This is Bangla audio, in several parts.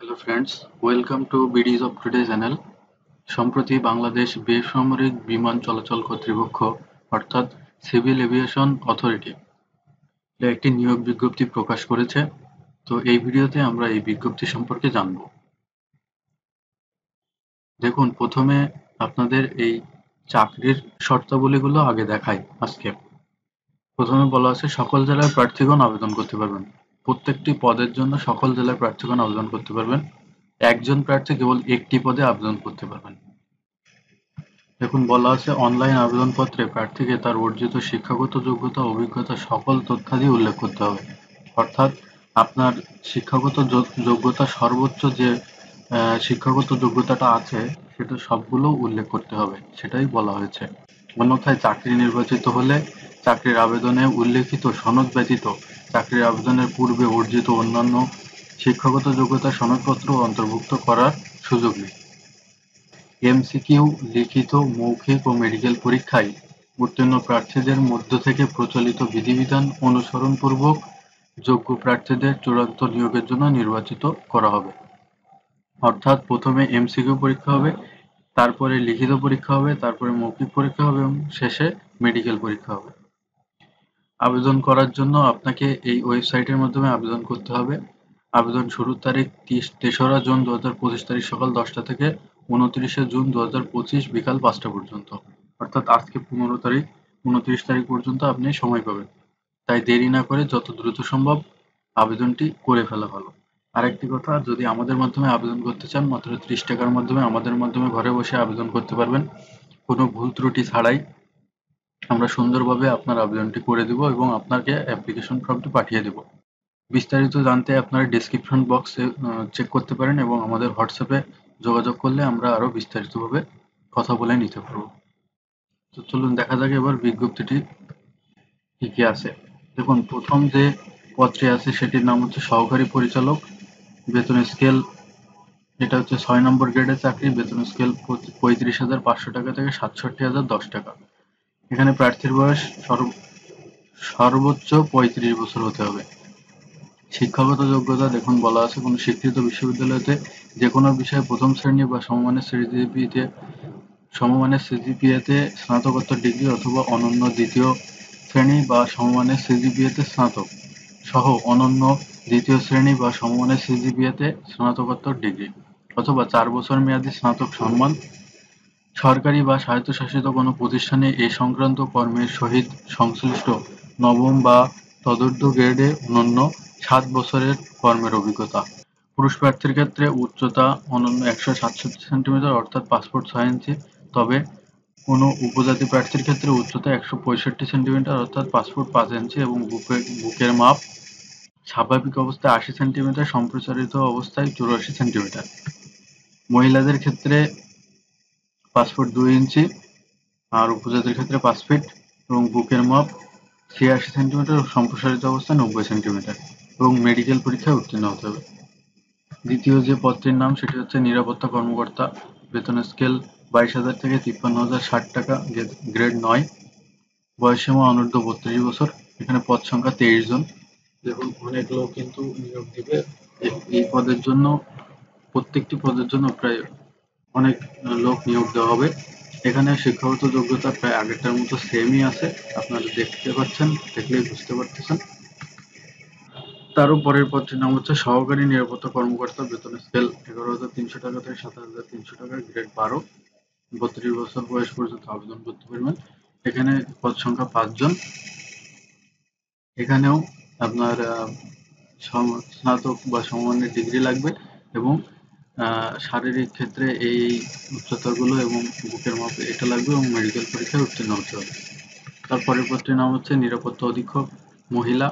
হ্যালো ফ্রেন্ডস, ওয়েলকাম টু বিডিজ অফ টুডে চ্যানেল। সম্প্রতি বাংলাদেশ বেসামরিক বিমান চলাচল কর্তৃপক্ষ অর্থাৎ সিভিল এভিয়েশন অথরিটি একটি নিয়োগ বিজ্ঞপ্তি প্রকাশ করেছে। তো এই ভিডিওতে আমরা এই বিজ্ঞপ্তি সম্পর্কে জানব। দেখুন, প্রথমে আপনাদের এই চাকরির শর্তাবলীগুলো আগে দেখাই আজকে। প্রথমে বলা আছে সকল জেলার প্রার্থীগণ আবেদন করতে পারবেন। প্রত্যেকটি পদের জন্য সকল জেলার প্রার্থীগণ আবেদন করতে পারবেন। একজন প্রার্থী কেবল একটি পদে আবেদন করতে পারবেন। দেখুন, বলা আছে অনলাইন আবেদনপত্রে প্রার্থীকে তার অর্জিত শিক্ষাগত যোগ্যতা অভিজ্ঞতা সকল তথ্যাদি উল্লেখ করতে হবে। অর্থাৎ আপনার শিক্ষাগত যোগ্যতা সর্বোচ্চ যে শিক্ষাগত যোগ্যতাটা আছে সেটা সবগুলো উল্লেখ করতে হবে, সেটাই বলা হয়েছে। অন্যথায় চাকরি নির্বাচিত হলে চাকরির আবেদনে উল্লেখিত সনদ ব্যতীত চাকরির আবেদনের পূর্বে অর্জিত অন্যান্য শিক্ষাগত যোগ্যতা সনদপত্র অন্তর্ভুক্ত করার সুযোগ নেই। এমসিকিউ, লিখিত, মৌখিক ও মেডিকেল পরীক্ষায় উত্তীর্ণ প্রার্থীদের মধ্য থেকে প্রচলিত বিধিবিধান অনুসরণপূর্বক যোগ্য প্রার্থীদের চূড়ান্ত নিয়োগের জন্য নির্বাচিত করা হবে। অর্থাৎ প্রথমে এমসিকিউ পরীক্ষা হবে, তারপরে লিখিত পরীক্ষা হবে, তারপরে মৌখিক পরীক্ষা হবে এবং শেষে মেডিকেল পরীক্ষা হবে। আবেদন করার জন্য আপনাকে এই ওয়েবসাইটের মাধ্যমে আবেদন করতে হবে। আবেদন শুরুর তারিখ ৩রা জুন ২০২৫ তারিখ সকাল ১০টা থেকে ২৯শে জুন ২০২৫ বিকাল ৫টা পর্যন্ত। অর্থাৎ আজকে ১৫ তারিখ, ২৯ তারিখ পর্যন্ত আপনি সময় পাবেন। তাই দেরি না করে যত দ্রুত সম্ভব আবেদনটি করে ফেলা ভালো। আরেকটি কথা, যদি আমাদের মাধ্যমে আবেদন করতে চান মাত্র ৩০ টাকার মাধ্যমে আমাদের মাধ্যমে ঘরে বসে আবেদন করতে পারবেন, কোনো ভুল ত্রুটি ছাড়াই। আমরা সুন্দরভাবে আপনার আবেদনটি করে দেব এবং আপনাকে অ্যাপ্লিকেশন ফর্মটি পাঠিয়ে দেব। বিস্তারিত জানতে আপনারা ডেসক্রিপশন বক্সে চেক করতে পারেন এবং আমাদের হোয়াটসঅ্যাপে যোগাযোগ করলে আমরা আরও বিস্তারিতভাবে কথা বলে নিতে পারব। তো চলুন দেখা যাক এবার বিজ্ঞপ্তিটি কি কি আছে। দেখুন, প্রথম যে পদটি আছে সেটির নাম হচ্ছে সহকারী পরিচালক। বেতন স্কেল এটা হচ্ছে ৬ নম্বর গ্রেডের চাকরি। বেতন স্কেল ৩৫,৫০০ টাকা থেকে ৬৭,০১০ টাকা। এখানে প্রার্থীর বয়স সর্বোচ্চ ৩৫ বছর হতে হবে। শিক্ষাগত যোগ্যতা দেখুন, বলা আছে কোনো স্বীকৃত বিশ্ববিদ্যালয়তে যে কোনো বিষয়ে প্রথম শ্রেণী বা সমমানের সিজিপিএতে স্নাতকোত্তর ডিগ্রি অথবা অনন্য দ্বিতীয় শ্রেণী বা সমমানের সিজিপিএতে স্নাতক সহ অনন্য দ্বিতীয় শ্রেণী বা সমমানের সিজিপিএতে স্নাতকোত্তর ডিগ্রি অথবা ৪ বছর মেয়াদী স্নাতক সম্মান। সরকারি বা স্বায়ত্তশাসিত কোনো প্রতিষ্ঠানে এ সংক্রান্ত কর্মের সহিত সংশ্লিষ্ট নবম বা তদূর্ধ্ব গ্রেডে অনন্য ৭ বছরের কর্মের অভিজ্ঞতা। পুরুষ প্রার্থীর ক্ষেত্রে উচ্চতা অনন্য ১৬৭ সেন্টিমিটার অর্থাৎ পাসপোর্ট ৬ ইঞ্চি। তবে কোনো উপজাতি প্রার্থীর ক্ষেত্রে উচ্চতা ১৬৫ সেন্টিমিটার অর্থাৎ পাসপোর্ট ৫ ইঞ্চি এবং বুকের মাপ স্বাভাবিক অবস্থায় ৮০ সেন্টিমিটার, সম্প্রসারিত অবস্থায় ৮৪ সেন্টিমিটার। মহিলাদের ক্ষেত্রে পাসপোর্ট ২ ইঞ্চি আর উপজাতির ক্ষেত্রে ৫ ফিট এবং বুকের মাপ ৮৬ সেন্টিমিটার ও সম্প্রসারিত অবস্থায় ৯০ সেন্টিমিটার এবং মেডিকেল পরীক্ষায় উত্তীর্ণ হতে হবে। দ্বিতীয় যে পদটির নাম সেটি হচ্ছে নিরাপত্তা কর্মকর্তা। বেতন স্কেল ২২,০০০ থেকে ৫৩,০৬০ টাকা, গ্রেড ৯, বয়সসীমা অনূর্ধ্ব ৩২ বছর। এখানে পদ সংখ্যা ২৩ জন। দেখুন, অনেক লোক কিন্তু নিয়োগ দিবে এই পদের জন্য। প্রত্যেকটি পদের জন্য প্রায় অনেক লোক নিয়োগ দেওয়া হবে। এখানে শিক্ষাগত যোগ্যতা প্রায় আগেরটার মতো সেমই আছে, আপনারা দেখতে পাচ্ছেন, দেখলেই বুঝতে পারতেছেন। তারও পরের পদটির নাম হচ্ছে সহকারী নিরাপত্তা কর্মকর্তা। বেতন স্কেল ১১,৩০০ টাকা থেকে ২৭,৩০০ টাকা, গ্রেড ১২, ৩২ বছর বয়স পর্যন্ত আবেদন করতে পারবেন। এখানে পদ সংখ্যা ৫ জন। এখানেও আপনার স্নাতক বা সমমানের ডিগ্রি লাগবে এবং শারীরিক ক্ষেত্রে এই উচ্চতাগুলো এবং বুকের মাপ এটা লাগবে এবং মেডিকেল পরীক্ষায় উত্তীর্ণ হতে হবে। তারপরের পদটির নাম হচ্ছে নিরাপত্তা অধীক্ষক মহিলা।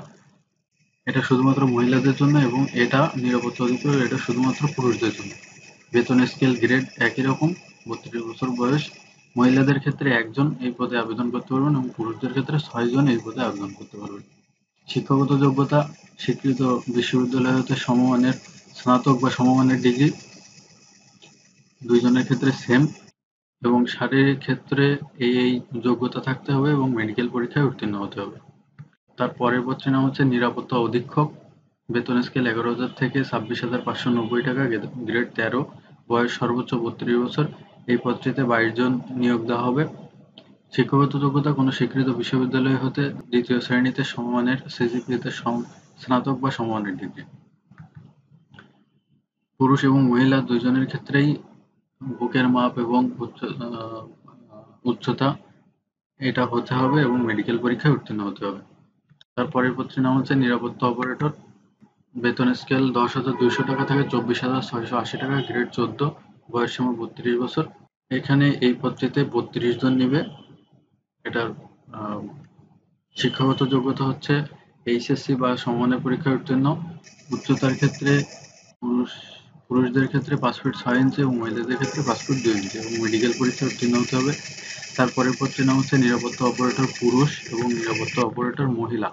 এটা শুধুমাত্র মহিলাদের জন্য এবং এটা নিরাপত্তা অধিকার এটা শুধুমাত্র পুরুষদের জন্য। বেতন স্কেল গ্রেড একই রকম, ৩২ বছর বয়স। মহিলাদের ক্ষেত্রে ১ জন এই পদে আবেদন করতে পারবেন এবং পুরুষদের ক্ষেত্রে ৬ জন এই পদে আবেদন করতে পারবেন। শিক্ষাগত যোগ্যতা স্বীকৃত বিশ্ববিদ্যালয় হতে সমমানের স্নাতক বা সমমানের ডিগ্রি, ২ জনের ক্ষেত্রে সেম এবং শারীরিক ক্ষেত্রে এই যোগ্যতা থাকতে হবে এবং মেডিকেল পরীক্ষায় উত্তীর্ণ হতে হবে। তার পরের পদটির নাম হচ্ছে নিরাপত্তা অধীক্ষক। বেতন স্কেল 11,000 থেকে 26,590 টাকা, গ্রেড 13, বয়স সর্বোচ্চ 32 বছর। এই পদটিতে 22 জন নিয়োগ দেওয়া হবে। শিক্ষাগত যোগ্যতা কোনো স্বীকৃত বিশ্ববিদ্যালয় হতে দ্বিতীয় শ্রেণীতে সমমানের সিজিপিএতে স্নাতক বা সমমানের ডিগ্রি। পুরুষ এবং মহিলা দুইজনের ক্ষেত্রেই বুকের মাপ এবং উচ্চতা এটা হতে হবে এবং মেডিকেল পরীক্ষায় উত্তীর্ণ হতে হবে। তারপরের পদটির নাম হচ্ছে নিরাপত্তা অপারেটর। বেতন স্কেল 10,200 টাকা থেকে 24,680 টাকা, গ্রেড 14, বয়স সীমা 32 বছর। এখানে এই পদটিতে 32 জন নিবে। এটার শিক্ষাগত যোগ্যতা হচ্ছে এইচএসসি বা সমমানের পরীক্ষায় উত্তীর্ণ। উচ্চতার ক্ষেত্রে পুরুষদের ক্ষেত্রে 5 ফিট 6 ইঞ্চি এবং মহিলাদের ক্ষেত্রে 5 ফিট 2 ইঞ্চি এবং মেডিকেল পরীক্ষায় উত্তীর্ণ হতে হবে। তারপরের পদটির নাম হচ্ছে নিরাপত্তা অপারেটর পুরুষ এবং নিরাপত্তা অপারেটর মহিলা।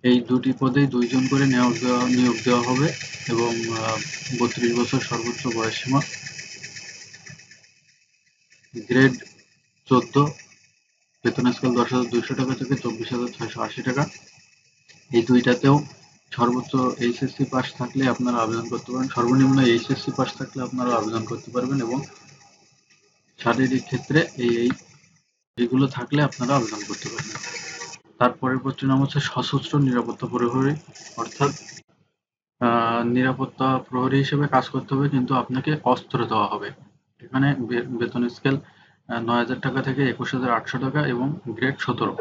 এই দুটি পদেই 2 জন করে নিয়োগ দেওয়া হবে এবং 32 বছর সর্বোচ্চ বয়সসীমা। গ্রেড 14, বেতন স্কেল 10,200 টাকা থেকে 24,680 টাকা। এই দুইটাতেও সর্বোচ্চ এইচএসসি পাস থাকলে আপনারা আবেদন করতে পারেন, সর্বনিম্ন এইচএসসি পাস থাকলে আপনারা আবেদন করতে পারবেন এবং শারীরিক ক্ষেত্রে এইগুলো থাকলে আপনারা আবেদন করতে পারবেন। তারপরের পদটির নাম হচ্ছে সশস্ত্র নিরাপত্তা প্রহরী, অর্থাৎ নিরাপত্তা প্রহরী হিসেবে কাজ করতে হবে কিন্তু আপনাকে অস্ত্র দেওয়া হবে। এখানে বেতন স্কেল 9,000 টাকা থেকে 21,800 টাকা এবং গ্রেড 17,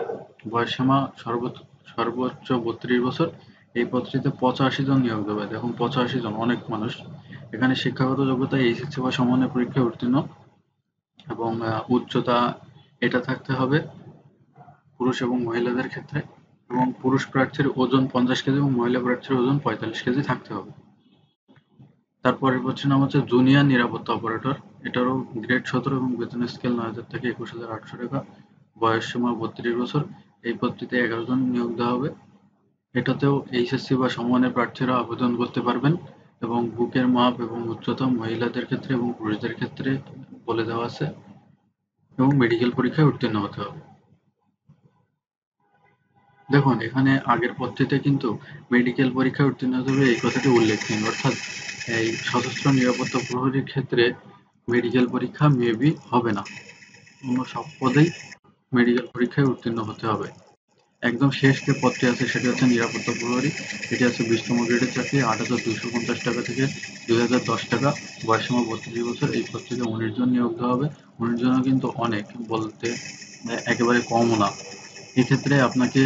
বয়সসীমা সর্বোচ্চ 32 বছর। এই পদটিতে 85 জন নিয়োগ দেবে। দেখুন 85 জন, অনেক মানুষ। এখানে শিক্ষাগত যোগ্যতা এইচএসসি বা সমমানের পরীক্ষায় উত্তীর্ণ এবং উচ্চতা এটা থাকতে হবে পুরুষ এবং মহিলাদের ক্ষেত্রে, এবং পুরুষ প্রার্থীর ওজন 50 কেজি এবং মহিলা প্রার্থীর ওজন 45 কেজি থাকতে হবে। তারপরের পদটির নাম হচ্ছে জুনিয়র নিরাপত্তা অপারেটর। এটারও গ্রেড 17 এবং বেতন স্কেল 9,000 থেকে 21,800 টাকা, বয়স সীমা 32 বছর। এই পদটিতে 11 জন নিয়োগ দেওয়া হবে। এটাতেও এইচএসসি বা সমমানের প্রার্থীরা আবেদন করতে পারবেন এবং বুকের মাপ এবং উচ্চতা মহিলাদের ক্ষেত্রে এবং পুরুষদের ক্ষেত্রে বলে দেওয়া আছে এবং মেডিকেল পরীক্ষায় উত্তীর্ণ হতে হবে। দেখুন এখানে আগের পদটিতে কিন্তু মেডিকেল পরীক্ষায় উত্তীর্ণ হতে হবে এই কথাটি উল্লেখ নেই, অর্থাৎ এই সশস্ত্র নিরাপত্তা প্রহরীর ক্ষেত্রে মেডিকেল পরীক্ষা মেবি হবে না, অন্য সব পদেই মেডিকেল পরীক্ষায় উত্তীর্ণ হতে হবে। একদম শেষ যে পদটি আছে সেটি হচ্ছে নিরাপত্তা প্রহরী। এটি আছে 20তম গ্রেডের চাকরি, 8,250 টাকা থেকে 2,010 টাকা, বয়সসীমা 32 বছর। এই পদ থেকে 19 জন নিয়োগ দেওয়া হবে। 19 জনও কিন্তু অনেক, বলতে একেবারে কমও না। এক্ষেত্রে আপনাকে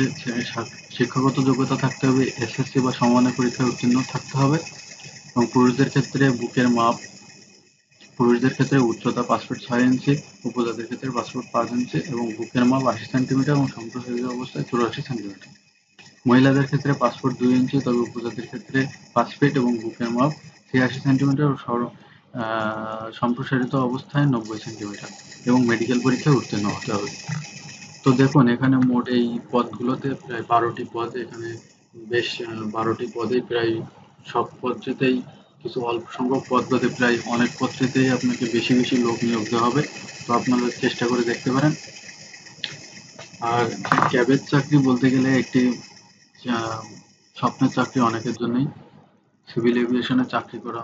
শিক্ষাগত যোগ্যতা থাকতে হবে, এসএসসি বা সমমানের পরীক্ষায় উত্তীর্ণ থাকতে হবে এবং পুরুষদের ক্ষেত্রে বুকের মাপ, পুরুষদের ক্ষেত্রে উচ্চতা 5 ফিট 6 ইঞ্চি, উপজাতির ক্ষেত্রে 5 ফুট 5 ইঞ্চি এবং বুকের মাপ 80 সেন্টিমিটার এবং সম্প্রসারিত অবস্থায় 84 সেন্টিমিটার। মহিলাদের ক্ষেত্রে 5 ফুট 2 ইঞ্চি, তবে উপজাতির ক্ষেত্রে 5 ফিট এবং বুকের মাপ 83 সেন্টিমিটার ও সম্প্রসারিত অবস্থায় 90 সেন্টিমিটার এবং মেডিকেল পরীক্ষায় উত্তীর্ণ হতে হবে। তো দেখুন এখানে মোট এই পদগুলোতে প্রায় 12টি পদ, এখানে বেশ 12টি পদে প্রায় সব পদটিতেই কিছু অল্প সংখ্যক পদ বাদে প্রায় অনেক পদটিতেই আপনাকে বেশি বেশি লোক নিয়োগ দেওয়া হবে। তো আপনারা চেষ্টা করে দেখতে পারেন। আর ক্যাবের চাকরি বলতে গেলে একটি স্বপ্নের চাকরি অনেকের জন্যই। সিভিল এভিয়েশনে চাকরি করা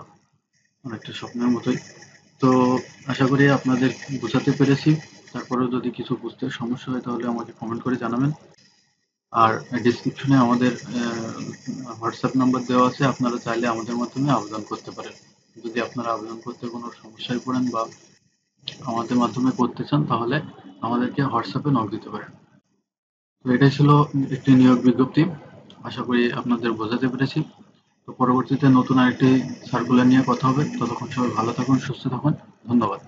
অনেকটা স্বপ্নের মতোই। তো আশা করি আপনাদের বোঝাতে পেরেছি। তারপরেও যদি কিছু বুঝতে সমস্যা হয় তাহলে আমাকে কমেন্ট করে জানাবেন। আর ডেসক্রিপশনে আমাদের হোয়াটসঅ্যাপ নাম্বার দেওয়া আছে, আপনারা চাইলে আমাদের মাধ্যমে আবেদন করতে পারেন। যদি আপনারা আবেদন করতে কোনো সমস্যায় পড়েন বা আমাদের মাধ্যমে করতে চান তাহলে আমাদেরকে হোয়াটসঅ্যাপে নক দিতে পারেন। তো এটাই ছিল একটি নিয়োগ বিজ্ঞপ্তি। আশা করি আপনাদের বোঝাতে পেরেছি। তো পরবর্তীতে নতুন আরেকটি সার্কুলার নিয়ে কথা হবে। ততক্ষণ সবাই ভালো থাকুন, সুস্থ থাকুন। ধন্যবাদ।